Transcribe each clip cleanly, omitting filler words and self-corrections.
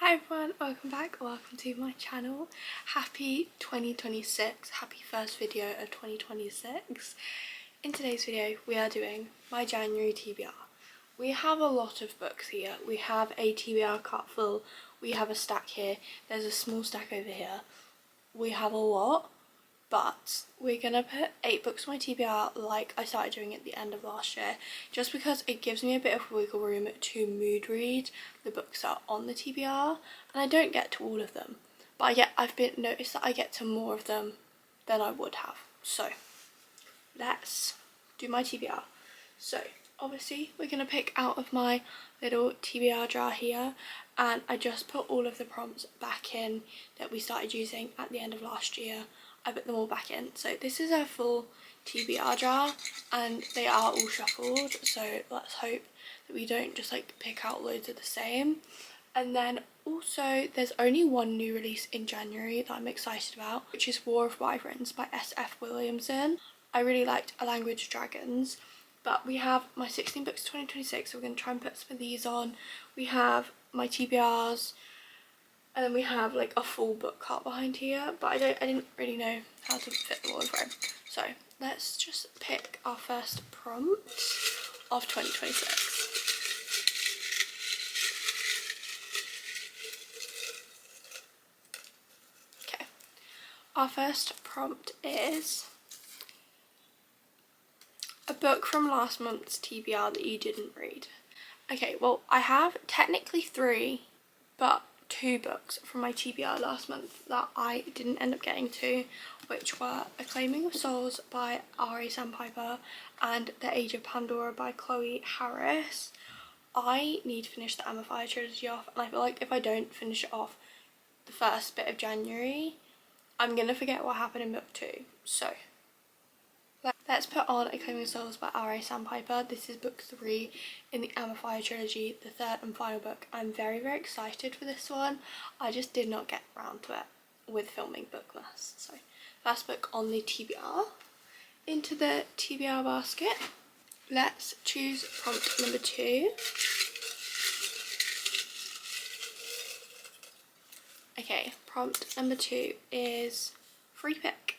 Hi everyone, welcome back, welcome to my channel. Happy 2026, happy first video of 2026. In today's video we are doing my January TBR. We have a lot of books here. We have a TBR cart full, we have a stack here, there's a small stack over here. We have a lot, but we're gonna put 8 books on my TBR like I started doing at the end of last year, just because it gives me a bit of wiggle room to mood read the books that are on the TBR, and I don't get to all of them, but I've noticed that I get to more of them than I would have. So let's do my TBR. So obviously we're gonna pick out of my little TBR jar here, and I just put all of the prompts back in that we started using at the end of last year. I put them all back in. So this is a full TBR jar and they are all shuffled, so let's hope that we don't just like pick out loads of the same. And then also there's only one new release in January that I'm excited about, which is War of Wyverns by S.F. Williamson. I really liked A Language of Dragons, but we have my 16 books 2026, so we're going to try and put some of these on. We have my TBRs, and then we have like a full book cart behind here, but I didn't really know how to fit them all in frame. So let's just pick our first prompt of 2026. Okay, our first prompt is a book from last month's TBR that you didn't read. Okay, well I have technically 3, but 2 books from my TBR last month that I didn't end up getting to, which were A Claiming of Souls by R.A. Sandpiper and The Age of Pandora by Chloe Harris. I need to finish the Emma Fire trilogy off, and I feel like if I don't finish it off the first bit of January, I'm gonna forget what happened in book 2. So let's put on A Claiming of Souls by R.A. Sandpiper. This is book 3 in the Emma Fire trilogy, the third and final book. I'm very excited for this one. I just did not get around to it with filming Bookmas. So first book on the TBR. Into the TBR basket. Let's choose prompt number 2. Okay, prompt number 2 is free pick.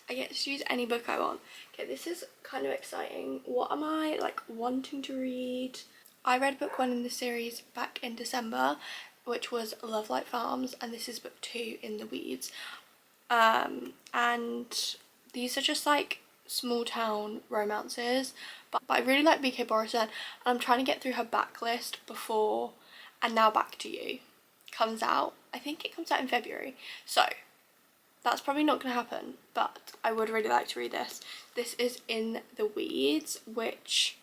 I get to choose any book I want. Okay, this is kind of exciting. What am I like wanting to read? I read book 1 in the series back in December, which was Love Light Farms, and this is book 2 in The Weeds. And these are just like small town romances, but I really like BK Borison, and I'm trying to get through her backlist before And Now Back to You comes out. I think it comes out in February, so that's probably not going to happen, but I would really like to read this. This is In the Weeds, which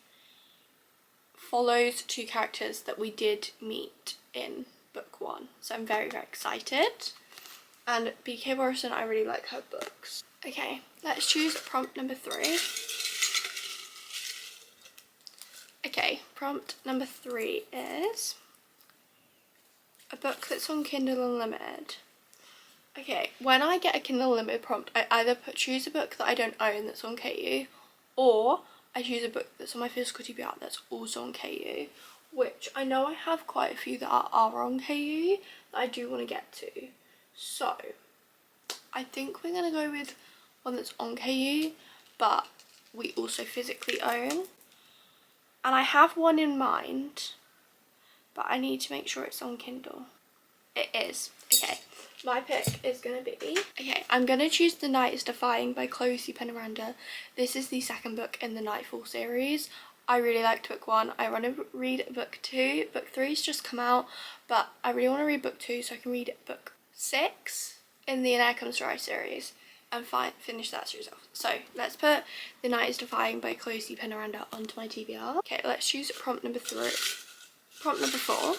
follows 2 characters that we did meet in book 1. So I'm very excited. And BK Borison, I really like her books. Okay, let's choose prompt number 3. Okay, prompt number 3 is a book that's on Kindle Unlimited. Okay, when I get a Kindle Unlimited prompt, I either choose a book that I don't own that's on KU, or I choose a book that's on my physical TBR that's also on KU, which I know I have quite a few that are on KU that I do want to get to. So I think we're going to go with one that's on KU, but we also physically own. And I have one in mind, but I need to make sure it's on Kindle. It is. Okay. My pick is going to be... Okay, I'm going to choose The Night is Defying by Chloe Penaranda. This is the second book in the Nightfall series. I really liked book 1. I want to read book 2. Book 3's just come out, but I really want to read book 2 so I can read book 6 in the And Air Comes Dry series and finish that series off. So let's put The Night is Defying by Chloe Penaranda onto my TBR. Okay, let's choose prompt number 3. Prompt number 4.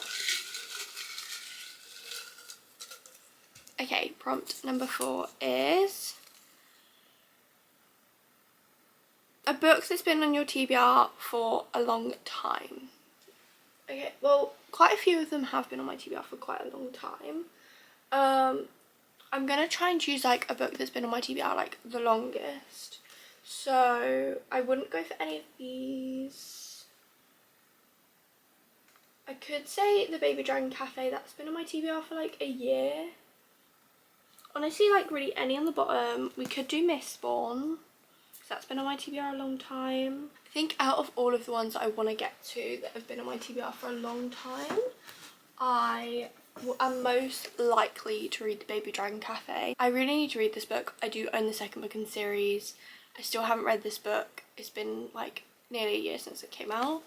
Okay, prompt number 4 is a book that's been on your TBR for a long time. Okay, well, quite a few of them have been on my TBR for quite a long time. I'm gonna try and choose like a book that's been on my TBR like the longest. So I wouldn't go for any of these. I could say the Baby Dragon Cafe, that's been on my TBR for like a year. Honestly, like really any on the bottom. We could do Mistborn, because that's been on my TBR a long time. I think out of all of the ones that I want to get to that have been on my TBR for a long time, I am most likely to read the Baby Dragon Cafe. I really need to read this book. I do own the second book in the series. I still haven't read this book. It's been like nearly a year since it came out.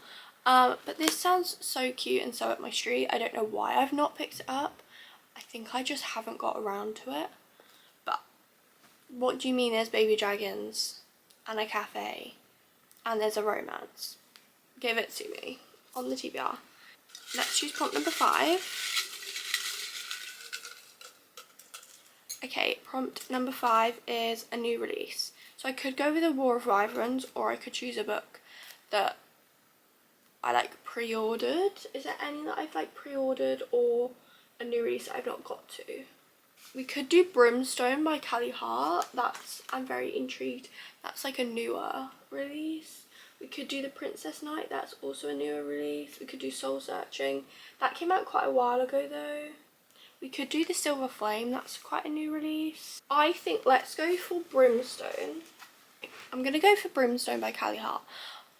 But this sounds so cute and so up my street. I don't know why I've not picked it up. I think I just haven't got around to it. But what do you mean there's baby dragons and a cafe and there's a romance? Give it to me on the TBR. Let's choose prompt number 5. Okay, prompt number 5 is a new release. So I could go with a War of Wyverns, or I could choose a book that I like pre-ordered. Is there any that I've like pre-ordered, or a new release that I've not got to? We could do Brimstone by Callie Hart. I'm very intrigued. That's like a newer release. We could do The Princess Knight. That's also a newer release. We could do Soul Searching. That came out quite a while ago though. We could do The Silver Flame. That's quite a new release. I think let's go for Brimstone. I'm gonna go for Brimstone by Callie Hart.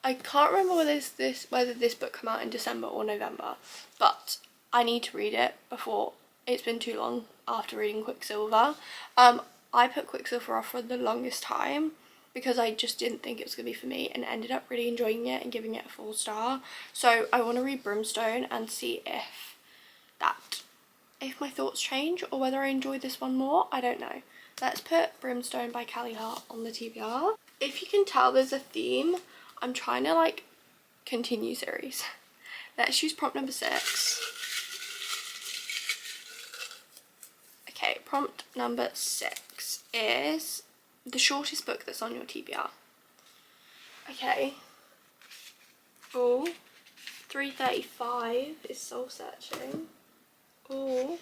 I can't remember whether this book came out in December or November, but I need to read it before it's been too long after reading Quicksilver. I put Quicksilver off for the longest time because I just didn't think it was going to be for me, and ended up really enjoying it and giving it a 4 star. So I want to read Brimstone and see if my thoughts change or whether I enjoy this one more. I don't know. Let's put Brimstone by Callie Hart on the TBR. If you can tell, there's a theme. I'm trying to like continue series. Let's choose prompt number 6. Okay, prompt number 6 is the shortest book that's on your TBR. Okay. Oh, 335 is Soul Searching. Oh,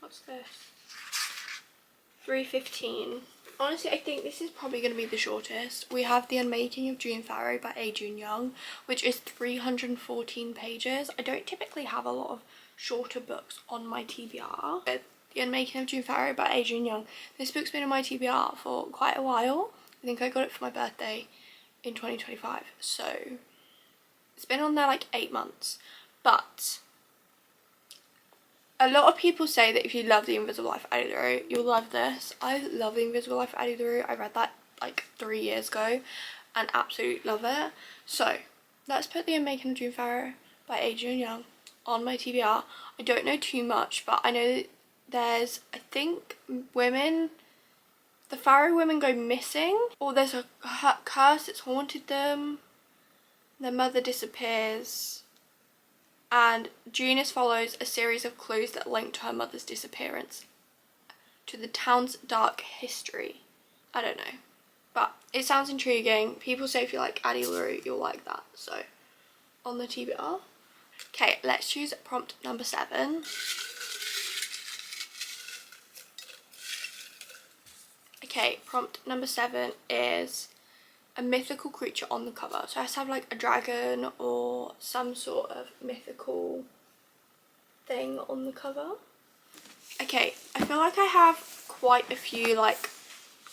what's this? 315. Honestly, I think this is probably going to be the shortest. We have The Unmaking of June Farrow by Adrian Young, which is 314 pages. I don't typically have a lot of shorter books on my TBR. But The Unmaking of June Farrow by Adrian Young. This book's been on my TBR for quite a while. I think I got it for my birthday in 2025. So it's been on there like 8 months. But a lot of people say that if you love The Invisible Life of Addie LaRue, you'll love this. I love The Invisible Life of Addie LaRue. I read that like 3 years ago and absolutely love it. So let's put The Unmaking of June Farrow by Adrian Young on my TBR. I don't know too much, but I know there's, I think, the Farrow women go missing, or there's a curse that's haunted them. Their mother disappears. And Junius follows a series of clues that link to her mother's disappearance to the town's dark history. I don't know, but it sounds intriguing. People say if you like Addie LaRue, you'll like that. So on the TBR. Okay, let's choose prompt number 7. Okay, prompt number 7 is a mythical creature on the cover. So it has to have like a dragon or some sort of mythical thing on the cover. Okay, I feel like I have quite a few like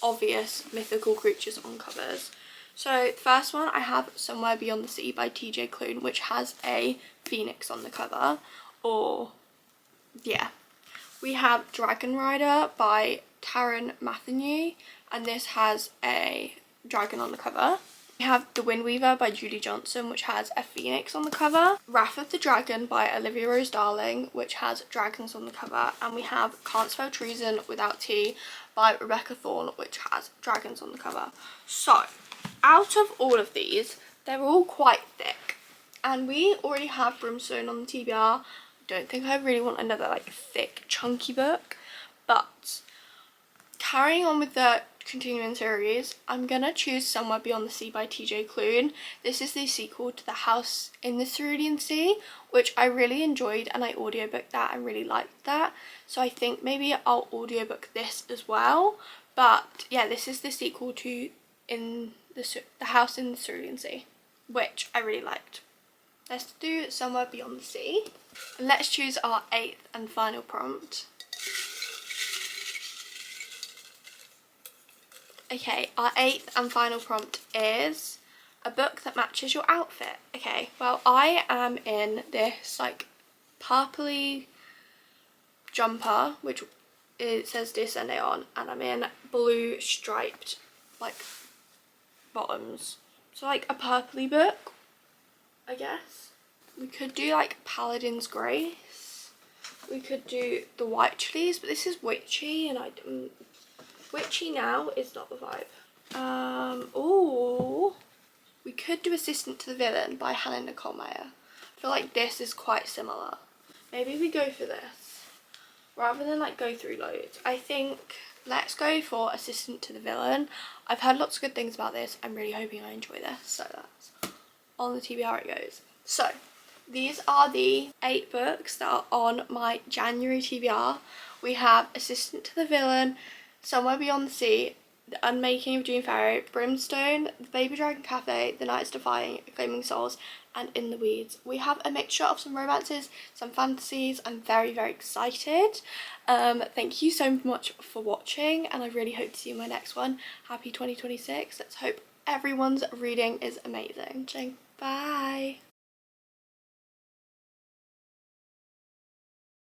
obvious mythical creatures on covers. So the first one I have Somewhere Beyond the Sea by TJ Klune, which has a phoenix on the cover. Or yeah. We have Dragon Rider by Taryn Matheny, and this has a dragon on the cover. We have The Wind Weaver by Julie Johnson, which has a phoenix on the cover. Wrath of the Dragon by Olivia Rose Darling, which has dragons on the cover. And we have Can't Spell Treason Without T by Rebecca Thorne, which has dragons on the cover. So out of all of these, they're all quite thick, and we already have Brimstone on the TBR. I don't think I really want another like thick chunky book, but carrying on with the continuing series, I'm gonna choose Somewhere Beyond the Sea by TJ Klune. This is the sequel to The House in the Cerulean Sea, which I really enjoyed, and I audiobooked that and really liked that. So I think maybe I'll audiobook this as well. But yeah, this is the sequel to The House in the Cerulean Sea, which I really liked. Let's do Somewhere Beyond the Sea. And let's choose our 8th and final prompt. Okay, our 8th and final prompt is a book that matches your outfit. Okay, well, I am in this like purpley jumper, which it says Dear Sunday on, and I'm in blue striped like bottoms. So like a purpley book, I guess. We could do like Paladin's Grace. We could do The White Chilies, but this is witchy, and witchy now is not the vibe. Oh, we could do Assistant to the Villain by Hannah Nicole Meyer. I feel like this is quite similar. Maybe we go for this rather than like go through loads. I think let's go for Assistant to the Villain. I've heard lots of good things about this. I'm really hoping I enjoy this, so that's on the TBR it goes. So these are the 8 books that are on my January TBR. We have Assistant to the Villain, Somewhere Beyond the Sea, The Unmaking of June Fairy, Brimstone, The Baby Dragon Cafe, The Nights Defying, Claiming Souls, and In the Weeds. We have a mixture of some romances, some fantasies. I'm very, very excited. Thank you so much for watching, and I really hope to see you in my next one. Happy 2026. Let's hope everyone's reading is amazing. Bye.